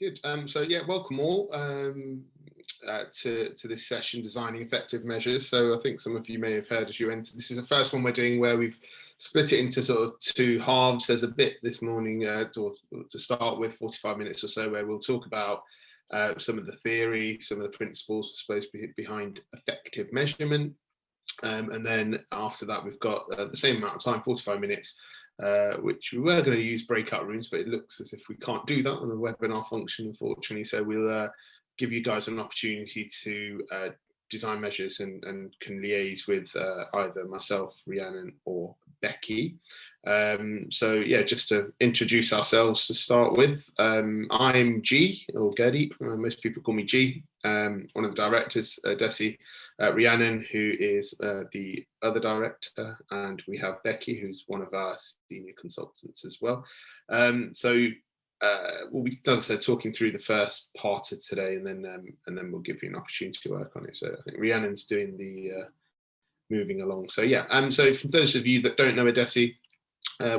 Good. So yeah, welcome all to this session, Designing Effective Measures. So I think some of you may have heard as you enter, this is the first one we're doing where we've split it into sort of two halves. There's a bit this morning to start with, 45 minutes or so, where we'll talk about some of the theory, some of the principles, I suppose, behind effective measurement. And then after that, we've got the same amount of time, 45 minutes, which we were going to use breakout rooms, but it looks as if we can't do that on the webinar function, unfortunately. So we'll give you guys an opportunity to design measures and can liaise with either myself, Rhiannon, or Becky. So yeah, just to introduce ourselves to start with, I'm G, or Gurdeep, most people call me G, one of the directors at Ad Esse. Rhiannon, who is the other director, and we have Becky, who's one of our senior consultants as well. We'll be, as I said, talking through the first part of today, and then we'll give you an opportunity to work on it. So I think Rhiannon's doing the moving along. So yeah, so for those of you that don't know Ad Esse,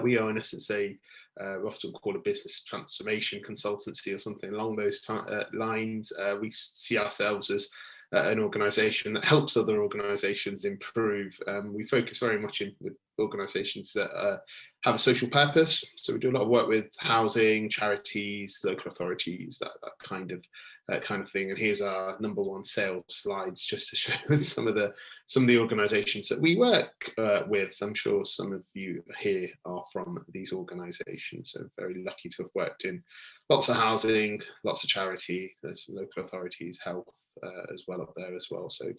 we are in essence we often call a business transformation consultancy or something along those lines. We see ourselves as an organisation that helps other organisations improve. We focus very much with organisations that have a social purpose. So we do a lot of work with housing, charities, local authorities, that kind of thing. And here's our number one sales slides, just to show some of the organisations that we work with. I'm sure some of you here are from these organisations. So very lucky to have worked in lots of housing, lots of charity, there's some local authorities, health as well up there as well. So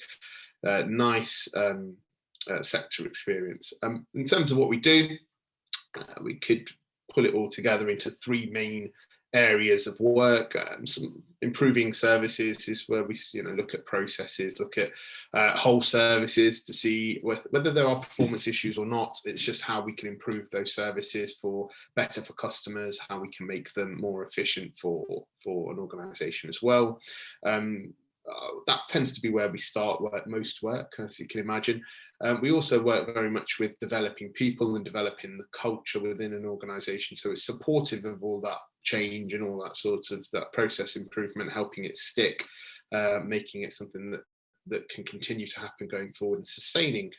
nice sector experience. In terms of what we do, we could pull it all together into three main areas of work. Some improving services is where we look at processes, look at whole services to see whether there are performance issues or not. It's just how we can improve those services better for customers, how we can make them more efficient for an organisation as well. That tends to be where we start most work, as you can imagine. We also work very much with developing people and developing the culture within an organisation. So it's supportive of all that change and all that sort of that process improvement, helping it stick, making it something that can continue to happen going forward, and sustaining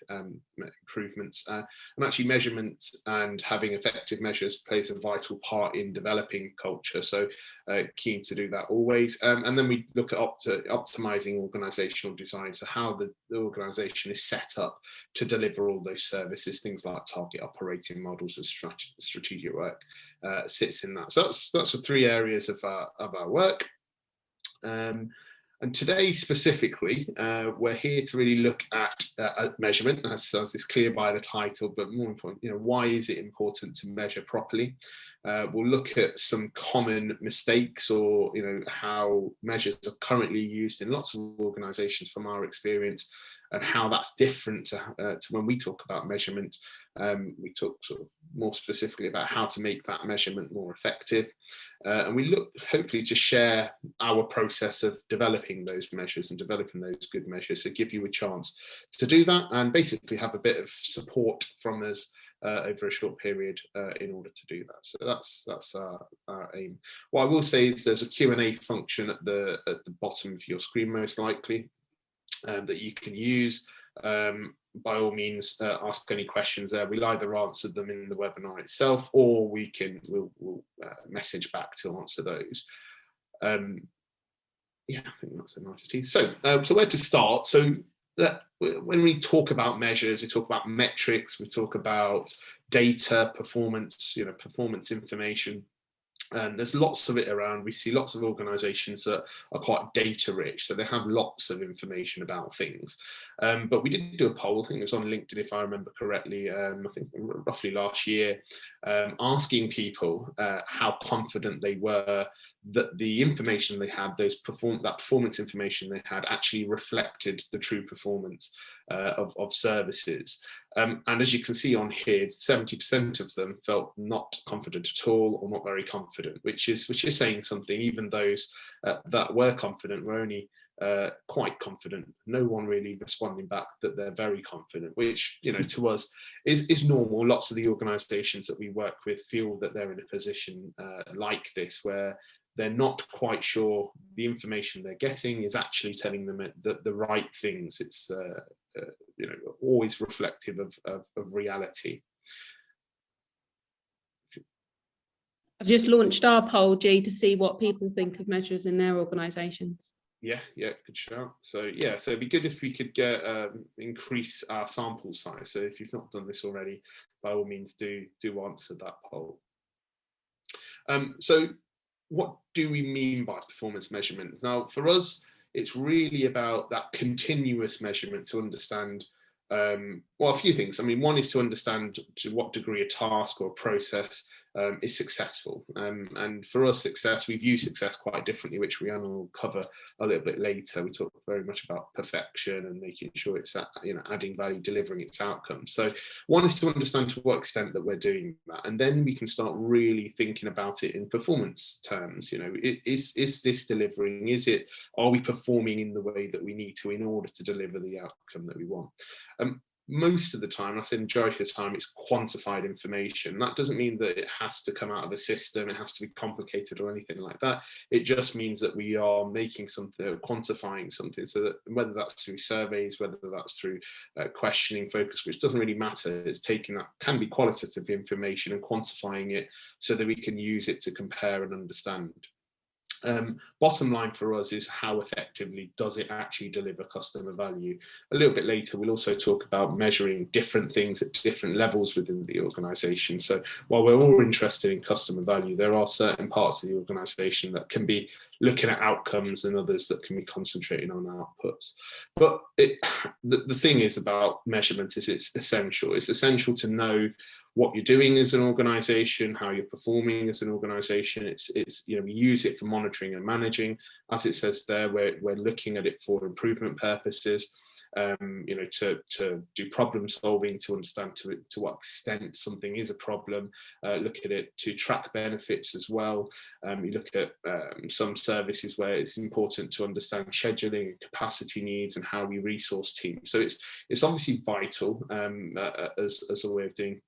improvements. And actually measurement and having effective measures plays a vital part in developing culture. So keen to do that always. And then we look at optimizing organizational design, so how the organization is set up to deliver all those services, things like target operating models and strategic work sits in that. So that's the three areas of our work. And today specifically, we're here to really look at measurement, as is clear by the title, but more important, why is it important to measure properly? We'll look at some common mistakes, or how measures are currently used in lots of organisations from our experience, and how that's different to when we talk about measurement. We talk sort of more specifically about how to make that measurement more effective. And we look hopefully to share our process of developing those measures and developing those good measures, so give you a chance to do that and basically have a bit of support from us over a short period in order to do that. So that's our aim. What I will say is there's a Q&A function at the bottom of your screen, most likely, that you can use. By all means, ask any questions there. We'll either answer them in the webinar itself, or we'll message back to answer those. Yeah, I think that's a nicety. So where to start? So when we talk about measures, we talk about metrics, we talk about data, performance, performance information. There's lots of it around. We see lots of organisations that are quite data rich, so they have lots of information about things. But we did do a poll, I think it was on LinkedIn if I remember correctly, I think roughly last year, asking people how confident they were that the information they had, that performance information they had, actually reflected the true performance of services. And as you can see on here, 70% of them felt not confident at all, or not very confident, which is saying something. Even those that were confident were only quite confident. No one really responding back that they're very confident, which to us is normal. Lots of the organisations that we work with feel that they're in a position like this, where they're not quite sure the information they're getting is actually telling them the right things. It's always reflective of reality. I've just launched our poll, G, to see what people think of measures in their organisations. Yeah, good shout. So yeah, so it'd be good if we could get increase our sample size. So if you've not done this already, by all means do answer that poll. So what do we mean by performance measurement? Now, for us, it's really about that continuous measurement to understand, well, a few things. I mean, one is to understand to what degree a task or a process is successful. And for us, success, we view success quite differently, which Rhiannon will cover a little bit later. We talk very much about perfection and making sure it's adding value, delivering its outcomes. So one is to understand to what extent that we're doing that, and then we can start really thinking about it in performance terms. Is this delivering? Are we performing in the way that we need to in order to deliver the outcome that we want? Most of the time, I say majority of the time, it's quantified information. That doesn't mean that it has to come out of a system, it has to be complicated or anything like that. It just means that we are making something, quantifying something, so that whether that's through surveys, whether that's through questioning, focus groups, doesn't really matter. It's taking that, can be qualitative information, and quantifying it so that we can use it to compare and understand. Bottom line for us is how effectively does it actually deliver customer value. A little bit later, we'll also talk about measuring different things at different levels within the organisation. So while we're all interested in customer value, there are certain parts of the organisation that can be looking at outcomes and others that can be concentrating on outputs. But the thing is about measurement is it's essential. It's essential to know what you're doing as an organization, how you're performing as an organization. It's we use it for monitoring and managing. As it says there, we're looking at it for improvement purposes, to do problem solving, to understand to what extent something is a problem, look at it to track benefits as well. You look at some services where it's important to understand scheduling and capacity needs and how we resource teams. So it's obviously vital as a way of doing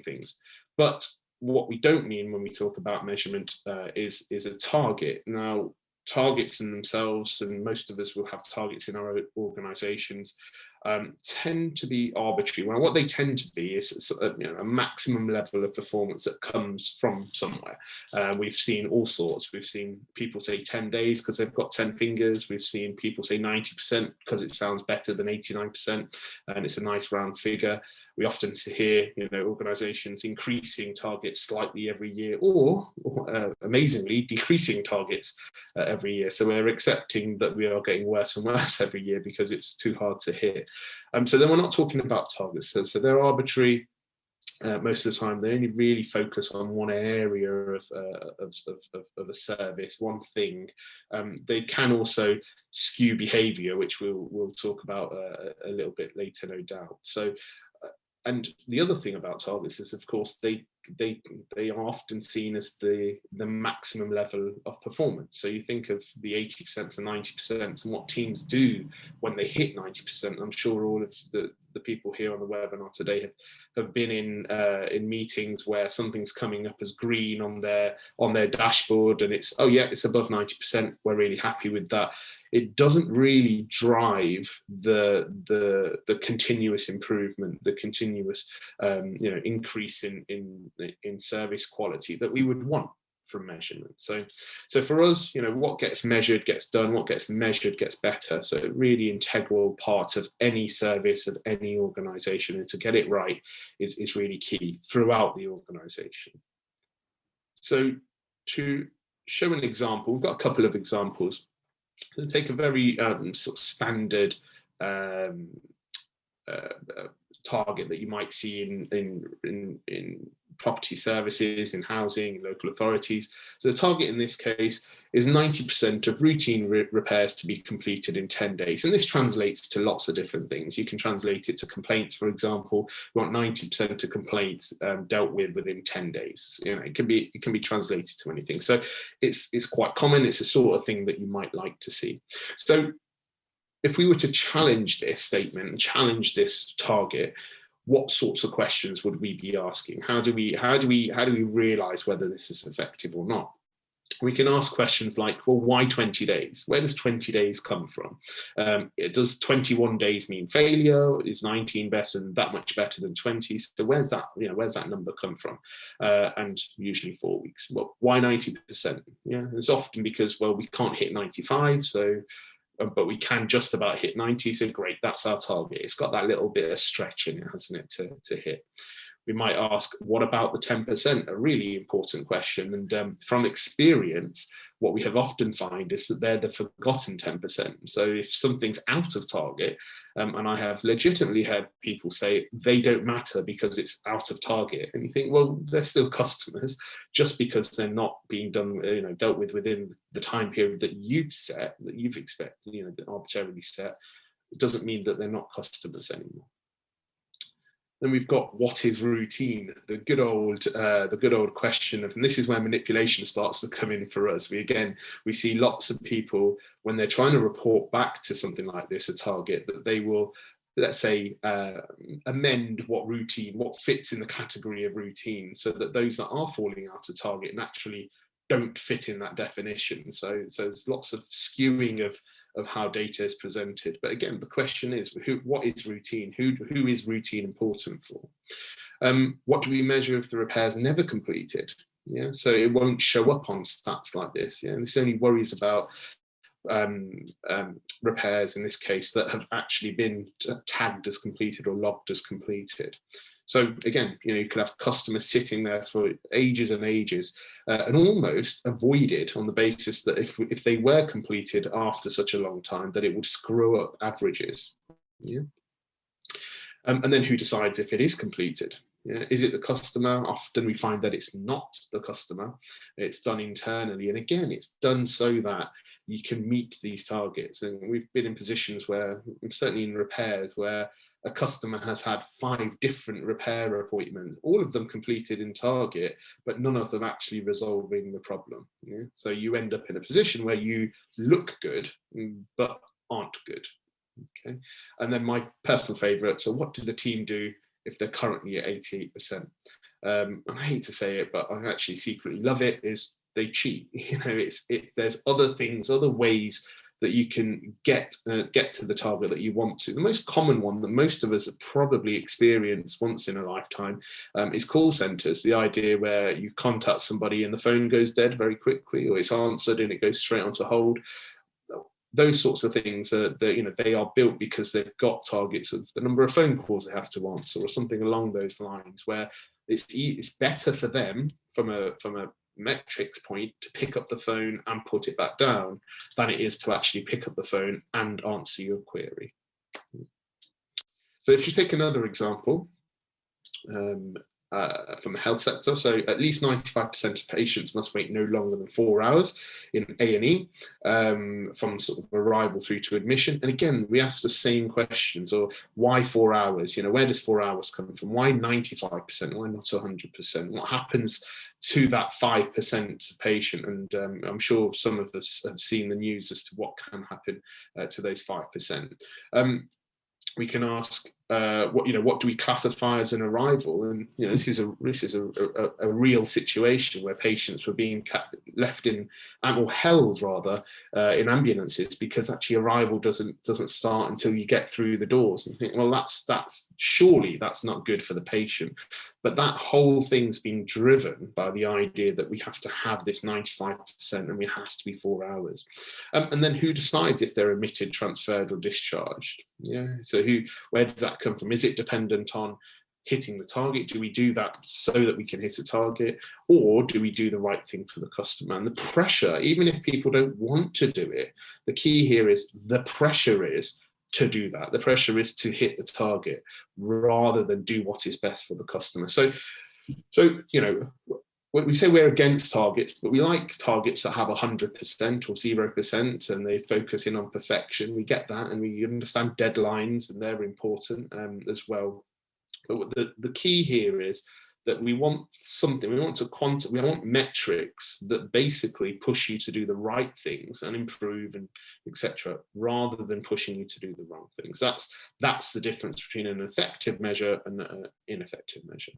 things. But what we don't mean when we talk about measurement is a target. Now, targets in themselves, and most of us will have targets in our organizations, tend to be arbitrary. Well, what they tend to be is a maximum level of performance that comes from somewhere. We've seen all sorts. We've seen people say 10 days because they've got 10 fingers. We've seen people say 90% because it sounds better than 89%, and it's a nice round figure. We often hear, organizations increasing targets slightly every year, or amazingly decreasing targets every year. So we're accepting that we are getting worse and worse every year because it's too hard to hit. So then we're not talking about targets. So they're arbitrary. Most of the time, they only really focus on one area of a service, one thing. They can also skew behavior, which we'll talk about a little bit later, no doubt. So. And the other thing about targets is, of course, they are often seen as the maximum level of performance. So you think of the 80% and 90% and what teams do when they hit 90%. I'm sure all of the people here on the webinar today have been in meetings where something's coming up as green on their dashboard, and it's, oh yeah, it's above 90%. We're really happy with that. It doesn't really drive the continuous improvement, the continuous increase in service quality that we would want from measurement. So for us, what gets measured gets done, what gets measured gets better. So a really integral part of any service, of any organization, and to get it right is really key throughout the organization. So to show an example, we've got a couple of examples. I'll take a very sort of standard target that you might see in property services, in housing, local authorities. So the target in this case is 90% of routine repairs to be completed in 10 days. And this translates to lots of different things. You can translate it to complaints, for example. You want 90% of complaints dealt with within 10 days. It can be translated to anything. So it's quite common. It's the sort of thing that you might like to see. So if we were to challenge this statement and challenge this target, what sorts of questions would we be asking? How do we realize whether this is effective or not? we can ask questions like, well, why 20 days? Where does 20 days come from? Does 21 days mean failure? Is 19 that much better than 20? So where's that, where's that number come from? And usually 4 weeks. Well, why 90%? Yeah, it's often because, well, we can't hit 95, so but we can just about hit 90. So great, that's our target. It's got that little bit of stretch in it, hasn't it, to hit. We might ask, what about the 10%? A really important question. And from experience, what we have often find is that they're the forgotten 10%. So if something's out of target, and I have legitimately heard people say they don't matter because it's out of target, and you think, well, they're still customers. Just because they're not being done, dealt with within the time period that you've set, that you've expected, that arbitrarily set, it doesn't mean that they're not customers anymore. Then we've got, what is routine? The good old question of, and this is where manipulation starts to come in for us. We see lots of people when they're trying to report back to something like this, a target, that they will, let's say, amend what fits in the category of routine, so that those that are falling out of target naturally don't fit in that definition. So there's lots of skewing of how data is presented. But again, the question is, what is routine? Who is routine important for? What do we measure if the repair is never completed? Yeah, so it won't show up on stats like this. Yeah, and this only worries about repairs in this case that have actually been tagged as completed or logged as completed. So again, you could have customers sitting there for ages and ages and almost avoided on the basis that if they were completed after such a long time, that it would screw up averages. Yeah. And then who decides if it is completed? Yeah. Is it the customer? Often we find that it's not the customer. It's done internally. And again, it's done so that you can meet these targets. And we've been in positions where, certainly in repairs, where a customer has had 5 different repair appointments, all of them completed in target, but none of them actually resolving the problem. Yeah? So you end up in a position where you look good, but aren't good. Okay. And then my personal favorite, so what do the team do if they're currently at 88%? And I hate to say it, but I actually secretly love it, is they cheat. There's other things, other ways that you can get to the target that you want to. The most common one that most of us have probably experienced once in a lifetime is call centers. The idea where you contact somebody and the phone goes dead very quickly, or it's answered and it goes straight onto hold. Those sorts of things they are built because they've got targets of the number of phone calls they have to answer, or something along those lines, where it's better for them from a metrics point to pick up the phone and put it back down than it is to actually pick up the phone and answer your query. So if you take another example from the health sector, so at least 95% of patients must wait no longer than 4 hours in A&E from sort of arrival through to admission. And again, we ask the same questions, or why 4 hours? Where does 4 hours come from? Why 95%? Why not 100%? What happens to that 5% patient? And I'm sure some of us have seen the news as to what can happen to those 5%. We can ask, what do we classify as an arrival? And this is a real situation where patients were being left in, or held rather, in ambulances, because actually arrival doesn't start until you get through the doors. And you think, well, that's surely that's not good for the patient. But that whole thing's being driven by the idea that we have to have this 95% and it has to be 4 hours. And then who decides if they're admitted, transferred, or discharged? Yeah. So where does that come from? Is it dependent on hitting the target? Do we do that so that we can hit a target, or do we do the right thing for the customer? And the pressure, even if people don't want to do it, the key here is the pressure is to do that. The pressure is to hit the target rather than do what is best for the customer. So we say we're against targets, but we like targets that have 100% or 0%, and they focus in on perfection. We get that, and we understand deadlines, and they're important as well. But the key here is that we want something, we want metrics that basically push you to do the right things and improve and etc., rather than pushing you to do the wrong things. That's the difference between an effective measure and an ineffective measure.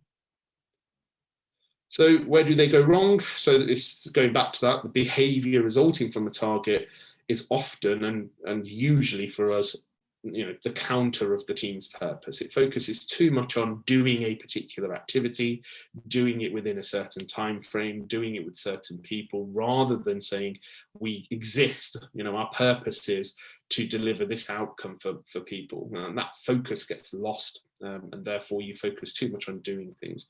So where do they go wrong? So it's going back to that, the behavior resulting from a target is often and usually for us, the counter of the team's purpose. It focuses too much on doing a particular activity, doing it within a certain time frame, doing it with certain people, rather than saying we exist, our purpose is to deliver this outcome for people. And that focus gets lost, and therefore you focus too much on doing things.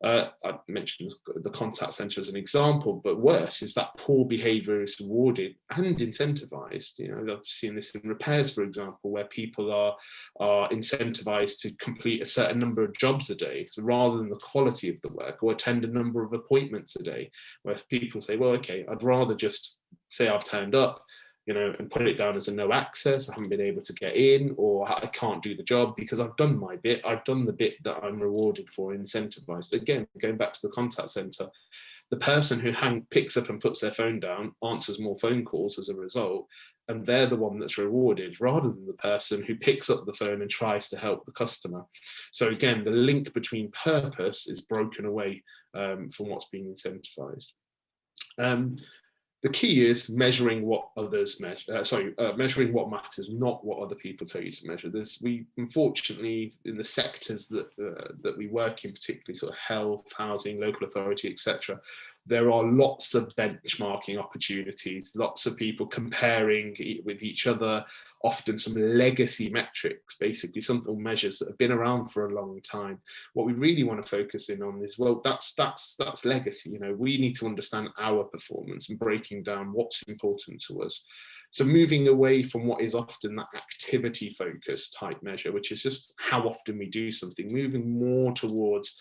I mentioned the contact center as an example, but worse is that poor behavior is rewarded and incentivized. I've seen this in repairs, for example, where people are incentivized to complete a certain number of jobs a day, so rather than the quality of the work, or attend a number of appointments a day, where people say, well, okay, I'd rather just say I've turned up, and put it down as a no access, I haven't been able to get in, or I can't do the job because I've done my bit, I've done the bit that I'm rewarded for, incentivized. Again, going back to the contact center, the person who picks up and puts their phone down answers more phone calls as a result, and they're the one that's rewarded, rather than the person who picks up the phone and tries to help the customer. So again, the link between purpose is broken away from what's being incentivized. The key is measuring what others measure. Measuring what matters, not what other people tell you to measure. We unfortunately, in the sectors that we work in, particularly sort of health, housing, local authority, etc., there are lots of benchmarking opportunities, lots of people comparing with each other, often some legacy metrics, basically some measures that have been around for a long time. What we really want to focus in on is, well, that's legacy. We need to understand our performance and breaking down what's important to us. So moving away from what is often that activity focused type measure, which is just how often we do something, moving more towards,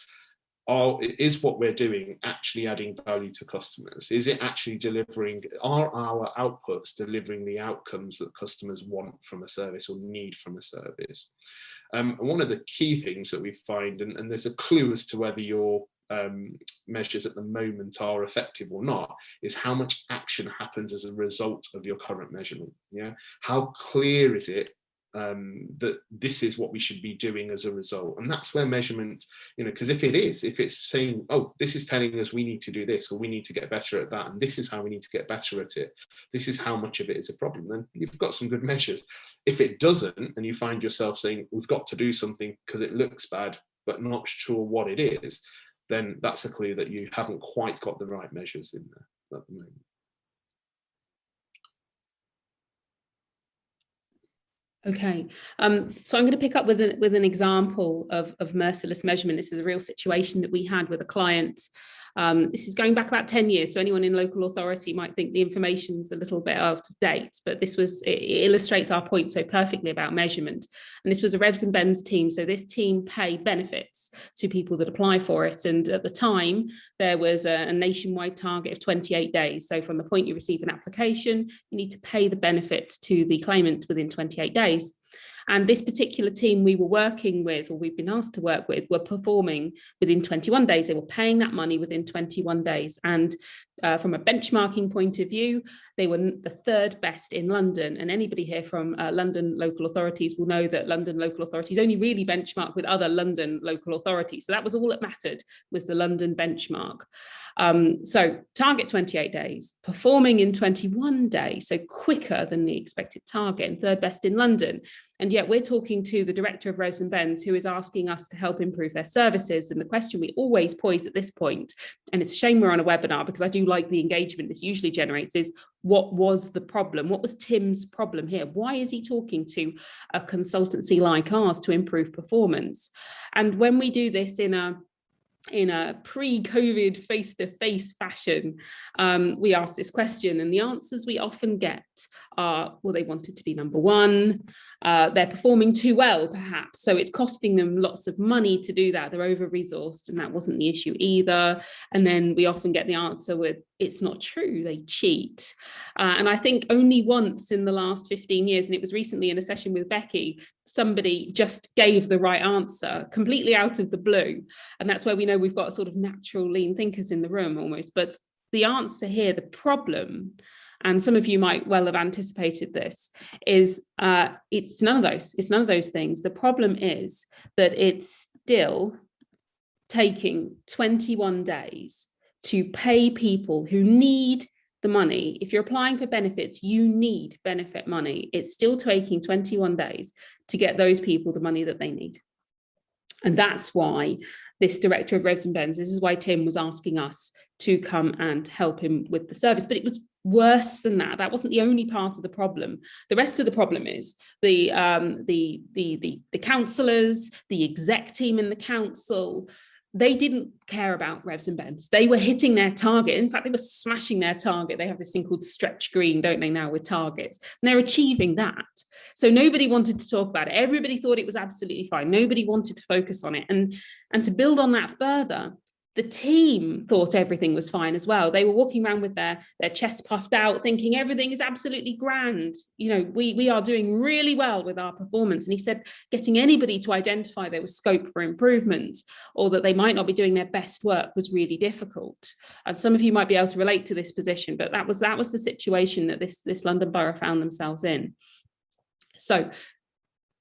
is what we're doing actually adding value to customers? Is it actually delivering, are our outputs delivering the outcomes that customers want from a service or need from a service? And one of the key things that we find, and there's a clue as to whether your measures at the moment are effective or not, is how much action happens as a result of your current measurement. How clear is it that this is what we should be doing as a result? And that's where measurement, because if it's saying, oh, this is telling us we need to do this, or we need to get better at that, and this is how we need to get better at it, this is how much of it is a problem, then you've got some good measures. If it doesn't, and you find yourself saying we've got to do something because it looks bad but not sure what it is, then that's a clue that you haven't quite got the right measures in there at the moment. Okay, so I'm going to pick up with an example of merciless measurement. This is a real situation that we had with a client. This is going back about 10 years, so anyone in local authority might think the information's a little bit out of date, but it illustrates our point so perfectly about measurement. And this was a Revs and Bens team, so this team pay benefits to people that apply for it, and at the time there was a nationwide target of 28 days. So from the point you receive an application, you need to pay the benefit to the claimant within 28 days. And this particular team we were working with, or we've been asked to work with, were performing within 21 days. They were paying that money within 21 days. And from a benchmarking point of view, they were the third best in London. And anybody here from London local authorities will know that London local authorities only really benchmark with other London local authorities. So that was all that mattered, was the London benchmark. So target 28 days, performing in 21 days, so quicker than the expected target, and third best in London. And yet we're talking to the director of Revs and Bens, who is asking us to help improve their services. And the question we always pose at this point, and it's a shame we're on a webinar because I do like the engagement this usually generates, is what was the problem? What was Tim's problem here? Why is he talking to a consultancy like ours to improve performance? And when we do this in a pre-COVID face-to-face fashion, we ask this question, and the answers we often get are, well, they wanted to be number one, they're performing too well, perhaps, so it's costing them lots of money to do that, they're over-resourced, and that wasn't the issue either. And then we often get the answer with, it's not true, they cheat. And I think only once in the last 15 years, and it was recently in a session with Becky, somebody just gave the right answer completely out of the blue. And that's where we know we've got sort of natural lean thinkers in the room almost. But the answer here, the problem, and some of you might well have anticipated this, is it's none of those. It's none of those things. The problem is that it's still taking 21 days to pay people who need the money. If you're applying for benefits, you need benefit money. It's still taking 21 days to get those people the money that they need. And that's why this director of Revs and Bends, this is why Tim was asking us to come and help him with the service. But it was worse than that. That wasn't the only part of the problem. The rest of the problem is the councillors, the exec team in the council, they didn't care about Revs and Bends. They were hitting their target. In fact, they were smashing their target. They have this thing called stretch green, don't they, now with targets? And they're achieving that. So nobody wanted to talk about it. Everybody thought it was absolutely fine. Nobody wanted to focus on it. And to build on that further, the team thought everything was fine as well. They were walking around with their chests puffed out, thinking everything is absolutely grand. You know, we are doing really well with our performance. And he said, getting anybody to identify there was scope for improvement or that they might not be doing their best work was really difficult. And some of you might be able to relate to this position, but that was the situation that this London Borough found themselves in. So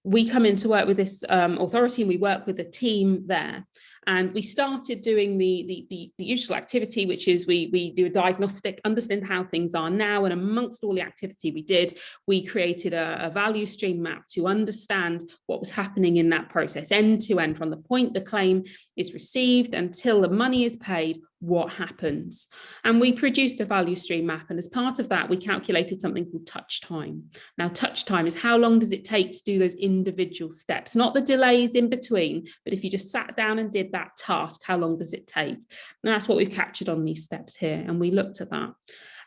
we come in to work with this authority, and we work with a team there. And we started doing the usual activity, which is we do a diagnostic, understand how things are now. And amongst all the activity we did, we created a value stream map to understand what was happening in that process, end to end, from the point the claim is received until the money is paid, what happens. And we produced a value stream map. And as part of that, we calculated something called touch time. Now, touch time is how long does it take to do those individual steps, not the delays in between, but if you just sat down and did that task, how long does it take? And that's what we've captured on these steps here. And we looked at that.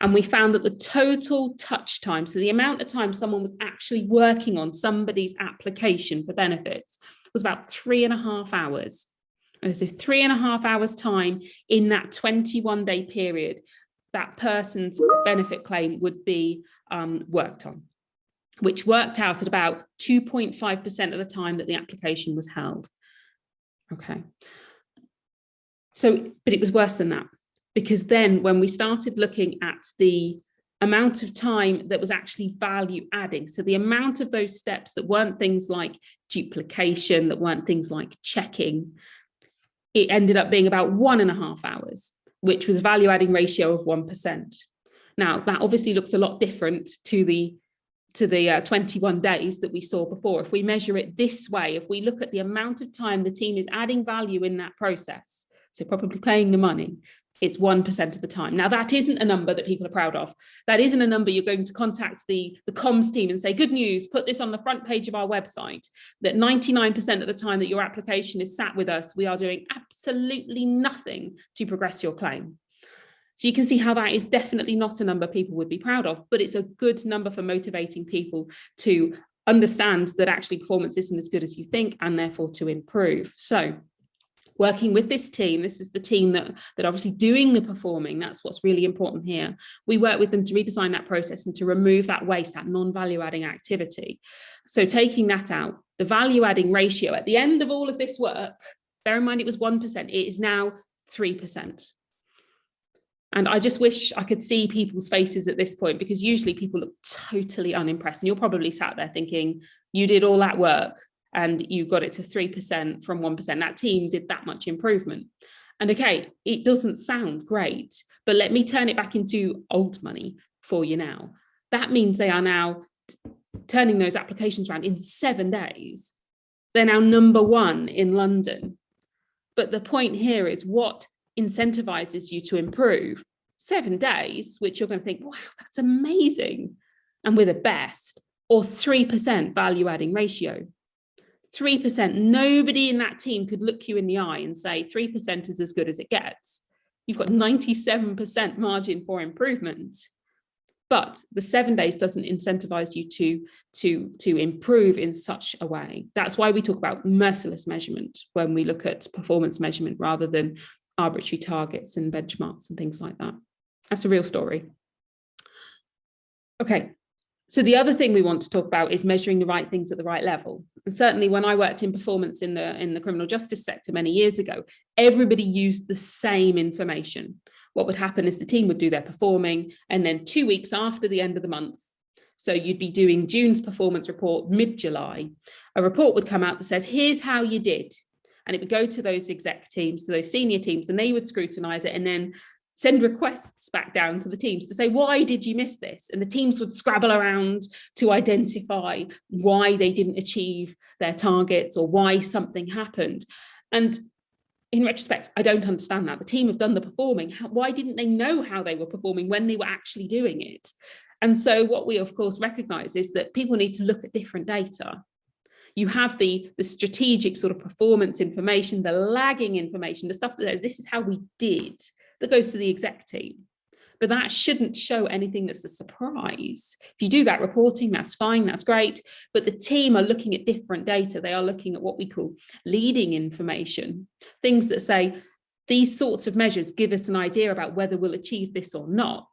And we found that the total touch time, so the amount of time someone was actually working on somebody's application for benefits, was about 3.5 hours. So 3.5 hours time in that 21-day period, that person's benefit claim would be worked on, which worked out at about 2.5% of the time that the application was held. Okay. So, but it was worse than that, because then when we started looking at the amount of time that was actually value adding, so the amount of those steps that weren't things like duplication, that weren't things like checking, it ended up being about 1.5 hours, which was a value adding ratio of 1%. Now, that obviously looks a lot different to the 21 days that we saw before. If we measure it this way, if we look at the amount of time the team is adding value in that process, so probably paying the money, it's 1% of the time. Now, that isn't a number that people are proud of. That isn't a number you're going to contact the comms team and say, good news, put this on the front page of our website, that 99% of the time that your application is sat with us, we are doing absolutely nothing to progress your claim. So you can see how that is definitely not a number people would be proud of, but it's a good number for motivating people to understand that actually performance isn't as good as you think, and therefore to improve. So working with this team, this is the team that obviously doing the performing, that's what's really important here. We work with them to redesign that process and to remove that waste, that non-value adding activity. So taking that out, the value adding ratio at the end of all of this work, bear in mind it was 1%, it is now 3%. And I just wish I could see people's faces at this point, because usually people look totally unimpressed. And you're probably sat there thinking, you did all that work and you got it to 3% from 1%. That team did that much improvement. And okay, it doesn't sound great, but let me turn it back into old money for you now. That means they are now turning those applications around in 7 days. They're now #1 in London. But the point here is, what incentivizes you to improve? 7 days, which you're going to think, wow, that's amazing, and we're the best, or 3% value adding ratio. 3%, nobody in that team could look you in the eye and say 3% is as good as it gets. You've got 97% margin for improvement, but the 7 days doesn't incentivize you to improve in such a way. That's why we talk about merciless measurement when we look at performance measurement, rather than arbitrary targets and benchmarks and things like that. That's a real story. Okay. So the other thing we want to talk about is measuring the right things at the right level. And certainly when I worked in performance in the criminal justice sector many years ago, everybody used the same information. What would happen is the team would do their performing, and then 2 weeks after the end of the month, so you'd be doing June's performance report mid-July, a report would come out that says, here's how you did. And it would go to those exec teams, to those senior teams, and they would scrutinize it and then send requests back down to the teams to say, why did you miss this? And the teams would scrabble around to identify why they didn't achieve their targets or why something happened. And in retrospect, I don't understand that. The team have done the performing. Why didn't they know how they were performing when they were actually doing it? And so what we, of course, recognize is that people need to look at different data. You have the strategic sort of performance information, the lagging information, the stuff that says, this is how we did, that goes to the exec team. But that shouldn't show anything that's a surprise. If you do that reporting, that's fine, that's great. But the team are looking at different data. They are looking at what we call leading information, things that say, these sorts of measures give us an idea about whether we'll achieve this or not.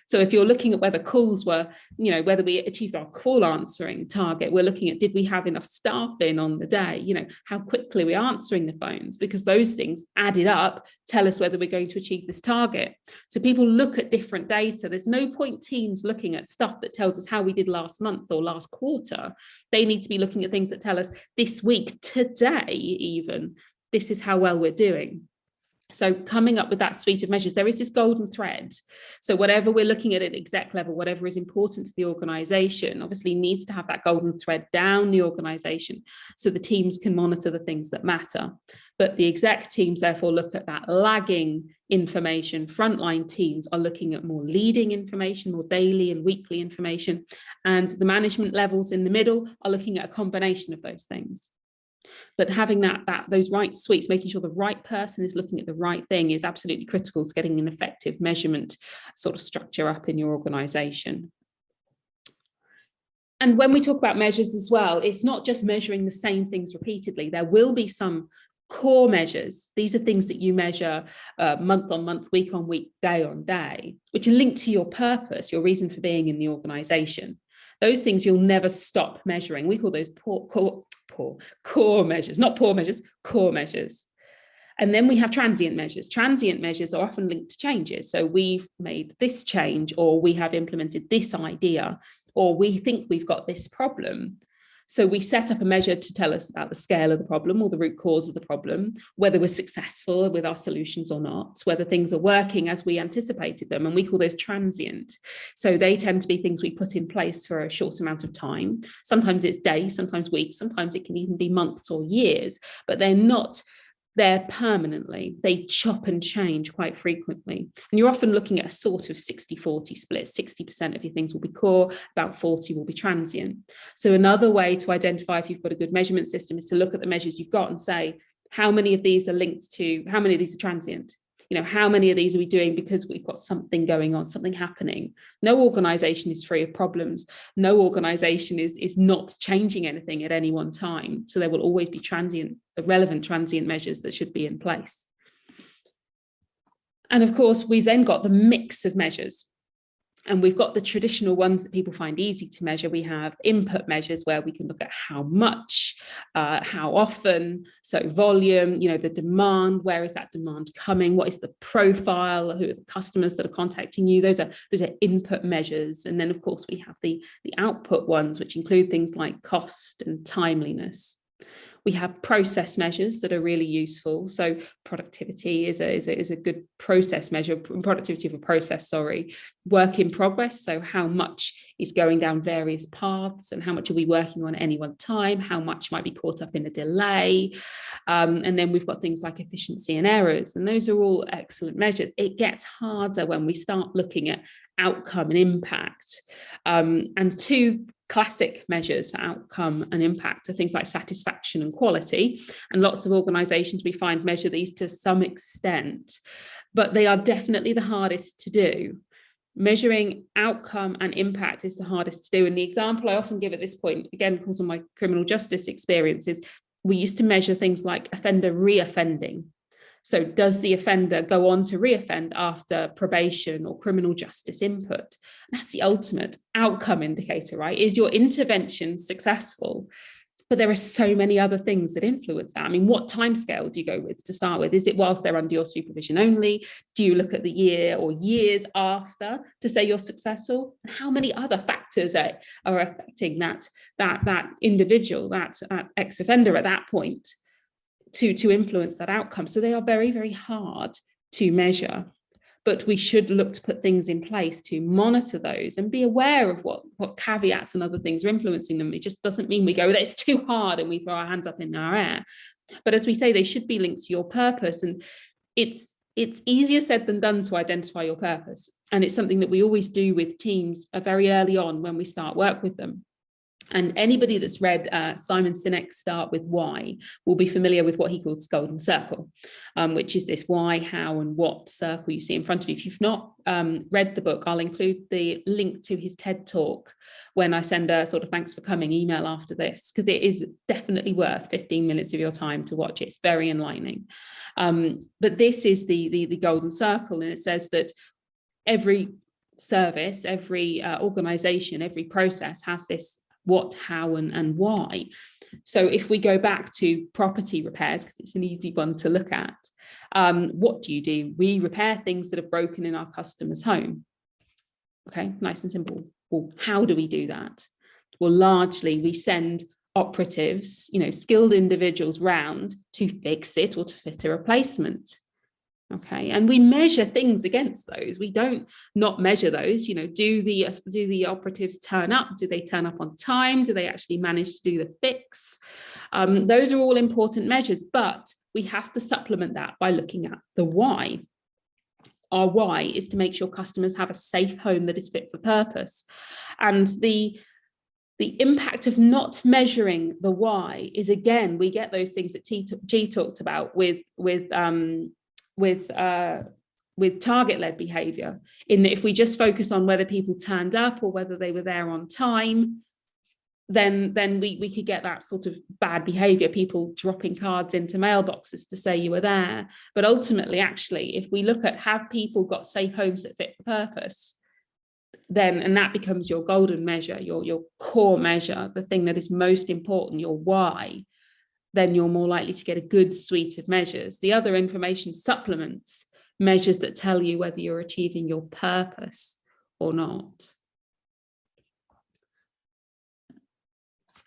So if you're looking at whether calls were, whether we achieved our call answering target, we're looking at, did we have enough staff in on the day? How quickly we're answering the phones, because those things added up tell us whether we're going to achieve this target. So people look at different data. There's no point teams looking at stuff that tells us how we did last month or last quarter. They need to be looking at things that tell us this week, today even, this is how well we're doing. So coming up with that suite of measures, there is this golden thread. So whatever we're looking at exec level, whatever is important to the organization, obviously needs to have that golden thread down the organization so the teams can monitor the things that matter. But the exec teams therefore look at that lagging information. Frontline teams are looking at more leading information, more daily and weekly information. And the management levels in the middle are looking at a combination of those things. But having those right suites, making sure the right person is looking at the right thing, is absolutely critical to getting an effective measurement sort of structure up in your organization. And when we talk about measures as well, it's not just measuring the same things repeatedly. There will be some core measures. These are things that you measure month on month, week on week, day on day, which are linked to your purpose, your reason for being in the organization. Those things you'll never stop measuring. We call those core measures, not poor measures, core measures. And then we have transient measures. Transient measures are often linked to changes. So we've made this change, or we have implemented this idea, or we think we've got this problem. So we set up a measure to tell us about the scale of the problem or the root cause of the problem, whether we're successful with our solutions or not, whether things are working as we anticipated them. And we call those transient. So they tend to be things we put in place for a short amount of time. Sometimes it's days, sometimes weeks, sometimes it can even be months or years, but they're not there permanently. They chop and change quite frequently. And you're often looking at a sort of 60-40 split. 60% of your things will be core, about 40 will be transient. So another way to identify if you've got a good measurement system is to look at the measures you've got and say, how many of these are linked to, how many of these are transient? How many of these are we doing because we've got something going on, something happening? No organization is free of problems. No organization is not changing anything at any one time. So there will always be relevant transient measures that should be in place. And of course, we've then got the mix of measures. And we've got the traditional ones that people find easy to measure. We have input measures where we can look at how much, how often, so volume, the demand, where is that demand coming? What is the profile? Who are the customers that are contacting you? Those are input measures. And then, of course, we have the output ones, which include things like cost and timeliness. We have process measures that are really useful. So productivity is a good process measure, productivity of a process, work in progress. So how much is going down various paths and how much are we working on at any one time? How much might be caught up in a delay? And then we've got things like efficiency and errors. And those are all excellent measures. It gets harder when we start looking at outcome and impact. And two classic measures for outcome and impact are things like satisfaction and quality. And lots of organizations we find measure these to some extent, but they are definitely the hardest to do. Measuring outcome and impact is the hardest to do. And the example I often give at this point, again, because of my criminal justice experiences, we used to measure things like offender reoffending. So does the offender go on to reoffend after probation or criminal justice input? And that's the ultimate outcome indicator, right? Is your intervention successful? But there are so many other things that influence that. I mean, what timescale do you go with to start with? Is it whilst they're under your supervision only? Do you look at the year or years after to say you're successful? And how many other factors are affecting that individual, that ex-offender at that point? to influence that outcome. So they are very, very hard to measure, but we should look to put things in place to monitor those and be aware of what caveats and other things are influencing them. It just doesn't mean we go, that's too hard, and we throw our hands up in our air. But as we say, they should be linked to your purpose. And it's easier said than done to identify your purpose. And it's something that we always do with teams very early on when we start work with them. And anybody that's read Simon Sinek's Start With Why will be familiar with what he calls golden circle, which is this why, how, and what circle you see in front of you. If you've not read the book, I'll include the link to his TED Talk when I send a sort of thanks for coming email after this, because it is definitely worth 15 minutes of your time to watch it. It's very enlightening. But this is the golden circle, and it says that every service, every organization, every process has this what, how, and why. So if we go back to property repairs, because it's an easy one to look at, what do? We repair things that are broken in our customer's home. Okay, nice and simple. Well, how do we do that? Well, largely we send operatives, skilled individuals round to fix it or to fit a replacement. Okay, and we measure things against those. We don't not measure those. Do the operatives turn up? Do they turn up on time? Do they actually manage to do the fix? Those are all important measures, but we have to supplement that by looking at the why. Our why is to make sure customers have a safe home that is fit for purpose. And the impact of not measuring the why is, again, we get those things that G talked about with target-led behavior, in that if we just focus on whether people turned up or whether they were there on time, then we could get that sort of bad behavior, people dropping cards into mailboxes to say you were there. But ultimately, actually, if we look at have people got safe homes that fit for purpose, then, and that becomes your golden measure, your core measure, the thing that is most important, your why, then you're more likely to get a good suite of measures. The other information supplements measures that tell you whether you're achieving your purpose or not.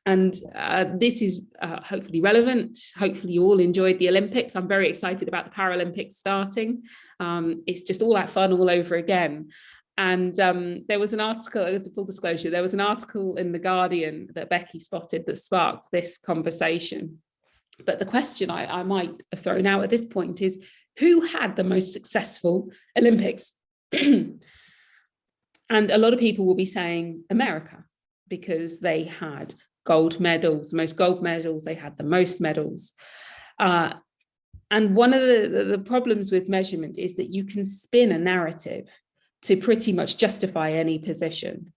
And this is hopefully relevant. Hopefully you all enjoyed the Olympics. I'm very excited about the Paralympics starting. It's just all that fun all over again. And there was an article, full disclosure, there was an article in The Guardian that Becky spotted that sparked this conversation. But the question I might have thrown out at this point is, who had the most successful Olympics? And a lot of people will be saying America, because they had gold medals, the most gold medals, they had the most medals. And one of the problems with measurement is that you can spin a narrative to pretty much justify any position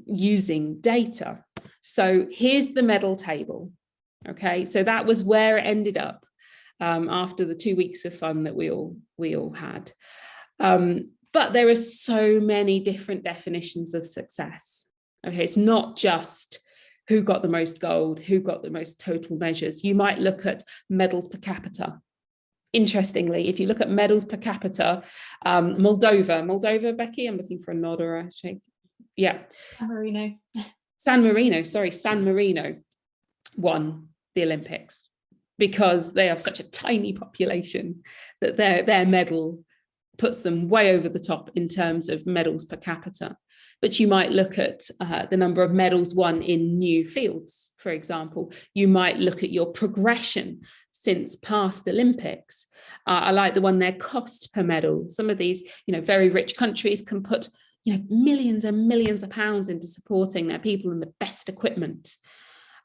using data. So here's the medal table. Okay, so that was where it ended up after the 2 weeks of fun that we all had. But there are so many different definitions of success. Okay, it's not just who got the most gold, who got the most total measures. You might look at medals per capita. Interestingly, if you look at medals per capita, Moldova, Becky, I'm looking for a nod or a shake. Yeah. San Marino won the Olympics because they have such a tiny population that their medal puts them way over the top in terms of medals per capita. But you might look at the number of medals won in new fields, for example. You might look at your progression since past Olympics. I like the one there, cost per medal. Some of these, very rich countries can put, millions and millions of pounds into supporting their people and the best equipment.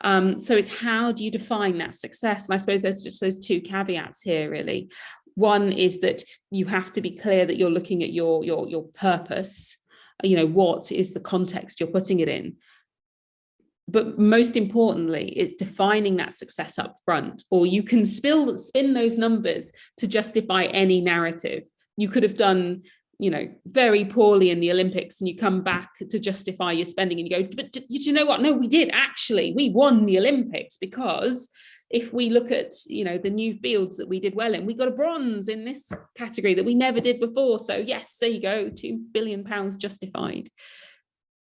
So it's how do you define that success? And I suppose there's just those two caveats here, really. One is that you have to be clear that you're looking at your purpose. What is the context you're putting it in? But most importantly, it's defining that success up front, or you can spin those numbers to justify any narrative. You could have done, very poorly in the Olympics and you come back to justify your spending and you go, but you know what? No, we did actually. We won the Olympics because if we look at, the new fields that we did well in, we got a bronze in this category that we never did before. So yes, there you go, £2 billion justified.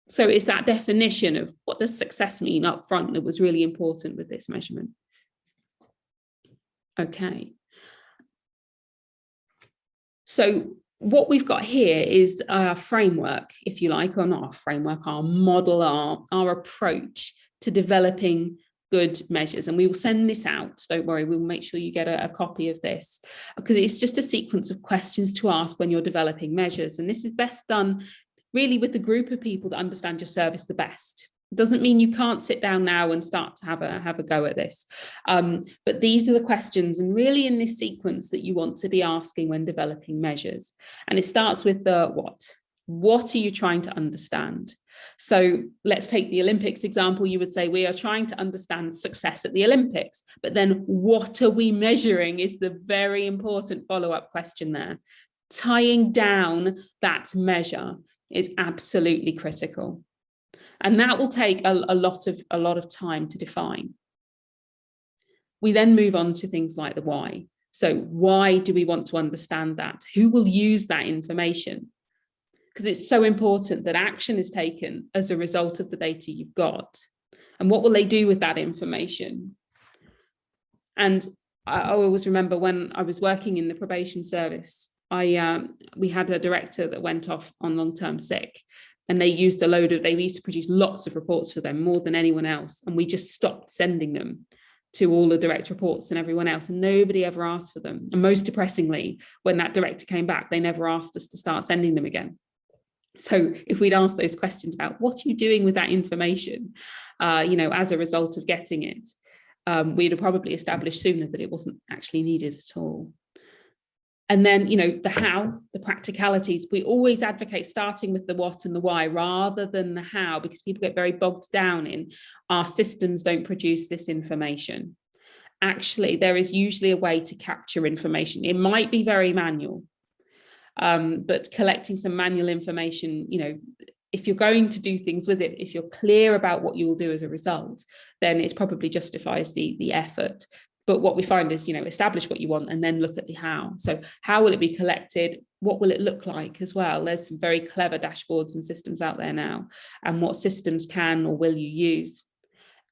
So it's that definition of what does success mean up front that was really important with this measurement. Okay. So what we've got here is our framework, if you like, or not our framework, our model, our approach to developing good measures. And we will send this out. Don't worry, we'll make sure you get a copy of this, because it's just a sequence of questions to ask when you're developing measures. And this is best done really with the group of people that understand your service the best. It doesn't mean you can't sit down now and start to have a go at this. But these are the questions, and really in this sequence, that you want to be asking when developing measures. And it starts with the what. What are you trying to understand? So let's take the Olympics example. You would say we are trying to understand success at the Olympics, but then what are we measuring is the very important follow-up question there. Tying down that measure is absolutely critical. And that will take a lot of time to define. We then move on to things like the why. So why do we want to understand that? Who will use that information? Because it's so important that action is taken as a result of the data you've got. And what will they do with that information? And I always remember when I was working in the probation service, we had a director that went off on long-term sick, and they used to produce lots of reports for them, more than anyone else. And we just stopped sending them to all the direct reports and everyone else, and nobody ever asked for them. And most depressingly, when that director came back, they never asked us to start sending them again. So if we'd asked those questions about what are you doing with that information, as a result of getting it, we'd have probably established sooner that it wasn't actually needed at all. And then, the how, the practicalities, we always advocate starting with the what and the why rather than the how, because people get very bogged down in our systems don't produce this information. Actually, there is usually a way to capture information. It might be very manual, but collecting some manual information, if you're going to do things with it, if you're clear about what you will do as a result, then it probably justifies the effort. But what we find is, establish what you want and then look at the how. So how will it be collected? What will it look like as well? There's some very clever dashboards and systems out there now. And what systems can or will you use?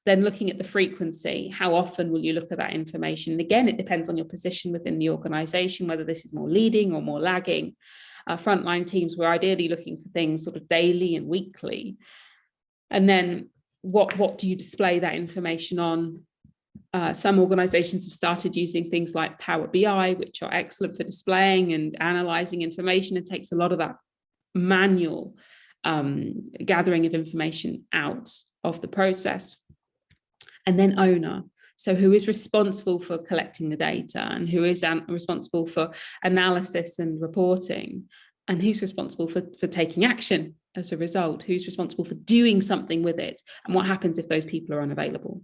Then looking at the frequency, how often will you look at that information? And again, it depends on your position within the organization, whether this is more leading or more lagging. Frontline teams were ideally looking for things sort of daily and weekly. And then what do you display that information on? Some organizations have started using things like Power BI, which are excellent for displaying and analyzing information. It takes a lot of that manual gathering of information out of the process. And then owner. So who is responsible for collecting the data, and who is responsible for analysis and reporting, and who's responsible for taking action as a result, who's responsible for doing something with it, and what happens if those people are unavailable.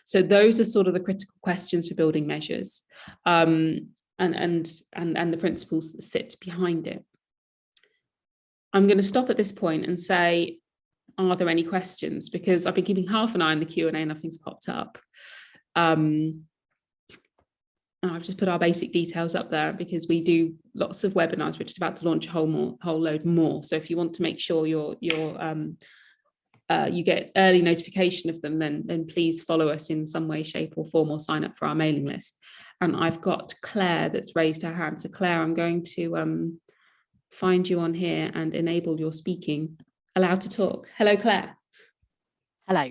So those are sort of the critical questions for building measures, and the principles that sit behind it. I'm going to stop at this point and say, are there any questions? Because I've been keeping half an eye on the Q&A and nothing's popped up. And I've just put our basic details up there because we do lots of webinars. We're just about to launch a whole load more. So if you want to make sure you get early notification of them, then please follow us in some way, shape or form, or sign up for our mailing list. And I've got Claire that's raised her hand. So Claire, I'm going to find you on here and enable your speaking. Allowed to talk. Hello, Claire. Hello.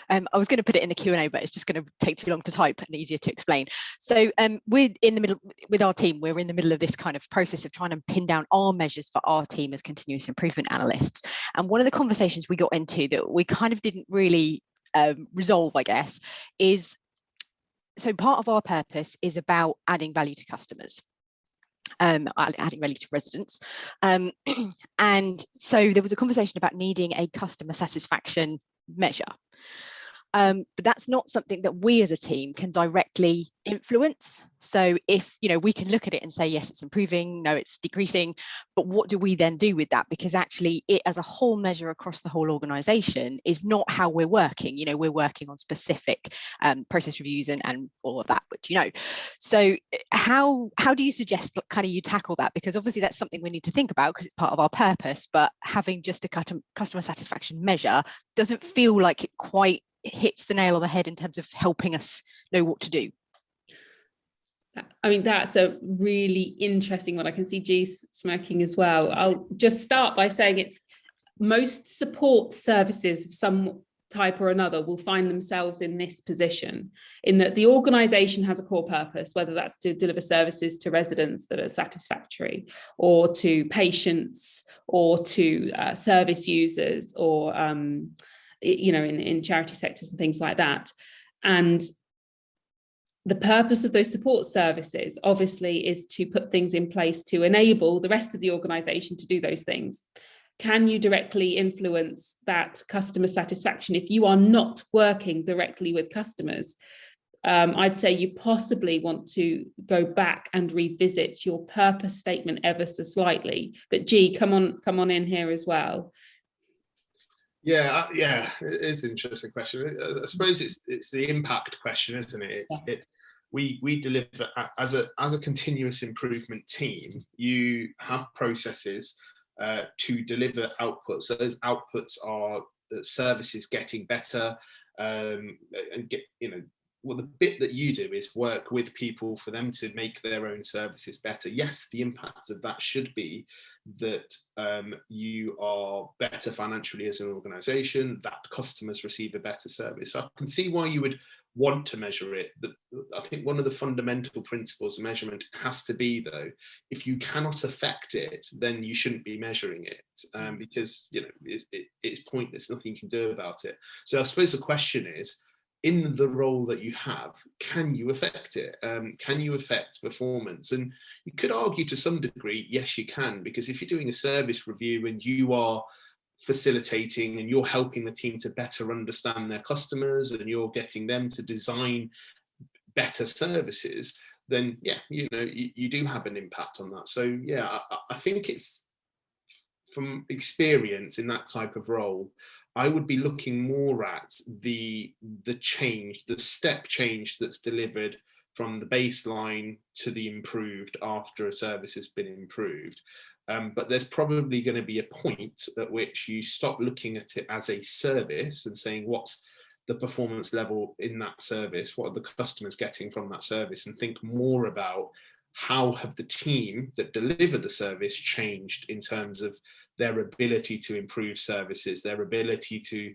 I was going to put it in the Q&A, but it's just going to take too long to type and easier to explain. So we're in the middle with our team. We're in the middle of this kind of process of trying to pin down our measures for our team as continuous improvement analysts. And one of the conversations we got into that we kind of didn't really resolve, I guess, is so part of our purpose is about adding value to customers. Adding value to residents. And so there was a conversation about needing a customer satisfaction measure. But that's not something that we as a team can directly influence. So if, we can look at it and say, yes, it's improving, no, it's decreasing, but what do we then do with that? Because actually it as a whole measure across the whole organization is not how we're working. We're working on specific process reviews and all of that, but so how do you suggest kind of you tackle that? Because obviously that's something we need to think about because it's part of our purpose, but having just a customer satisfaction measure doesn't feel like it quite hits the nail on the head in terms of helping us know what to do. I mean, that's a really interesting one. I can see G smirking as well. I'll just start by saying it's most support services of some type or another will find themselves in this position, in that the organization has a core purpose, whether that's to deliver services to residents that are satisfactory, or to patients, or to service users, or you know, in charity sectors and things like that. And the purpose of those support services obviously is to put things in place to enable the rest of the organization to do those things. Can you directly influence that customer satisfaction? If you are not working directly with customers, I'd say you possibly want to go back and revisit your purpose statement ever so slightly. But G, come on in here as well. Yeah, it is an interesting question. I suppose it's the impact question, isn't it? We deliver as a continuous improvement team. You have processes to deliver outputs. So those outputs are services getting better, and get, you know, well, the bit that you do is work with people for them to make their own services better. Yes, the impact of that should be that you are better financially as an organization, that customers receive a better service. So I can see why you would want to measure it. But I think one of the fundamental principles of measurement has to be, though, if you cannot affect it, then you shouldn't be measuring it, because, you know, it's pointless, nothing you can do about it. So I suppose the question is, in the role that you have, can you affect it? Can you affect performance? And you could argue to some degree, yes, you can, because if you're doing a service review and you are facilitating and you're helping the team to better understand their customers and you're getting them to design better services, then yeah, you know, you do have an impact on that. So yeah, I think it's, from experience in that type of role, I would be looking more at the change, the step change that's delivered from the baseline to the improved after a service has been improved. But there's probably going to be a point at which you stop looking at it as a service and saying, what's the performance level in that service? What are the customers getting from that service? And think more about how have the team that deliver the service changed in terms of their ability to improve services, their ability to,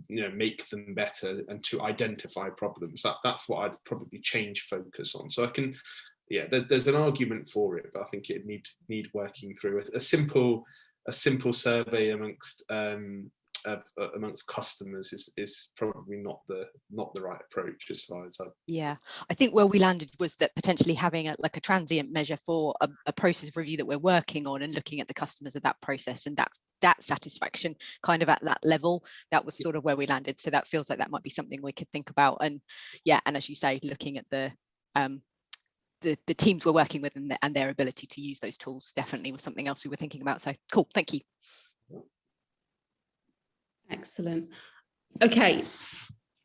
you know, make them better and to identify problems. That's what I'd probably change focus on. So I can, yeah, there's an argument for it, but I think it need working through. A simple survey amongst customers is probably not the right approach as far as I think where we landed was that potentially having a transient measure for a process review that we're working on and looking at the customers of that process, and that satisfaction kind of at that level, that was sort of where we landed. So that feels like that might be something we could think about. And yeah, and as you say, looking at the teams we're working with and their ability to use those tools definitely was something else we were thinking about. So cool, thank you. Excellent. Okay,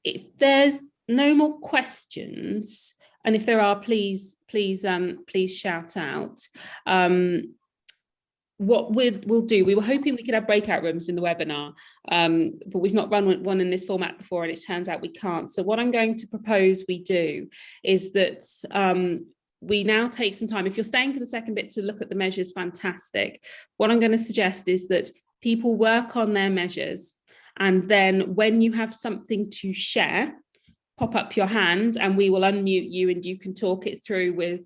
if there's no more questions, and if there are, please shout out. What we'll do, we were hoping we could have breakout rooms in the webinar, but we've not run one in this format before, and it turns out we can't. So what I'm going to propose we do is that we now take some time. If you're staying for the second bit to look at the measures, fantastic. What I'm going to suggest is that people work on their measures, and then when you have something to share, pop up your hand and we will unmute you and you can talk it through with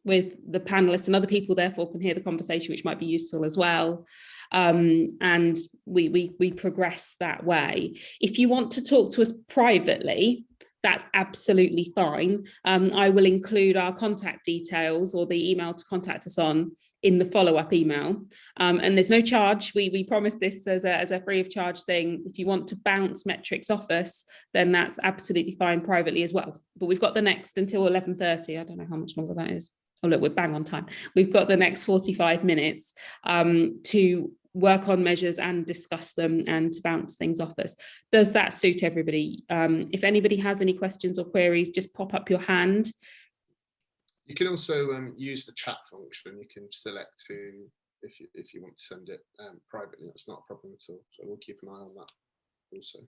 the panelists, and other people therefore can hear the conversation, which might be useful as well. And we progress that way. If you want to talk to us privately, that's absolutely fine. I will include our contact details or the email to contact us on in the follow-up email. And there's no charge. We promise this as a free of charge thing. If you want to bounce metrics off us, then that's absolutely fine privately as well. But we've got the next until 11:30. I don't know how much longer that is. Oh, look, we're bang on time. We've got the next 45 minutes to work on measures and discuss them and to bounce things off us. Does that suit everybody? If anybody has any questions or queries, just pop up your hand. You can also use the chat function. You can select to, if you want to send it privately. That's not a problem at all. So we'll keep an eye on that also.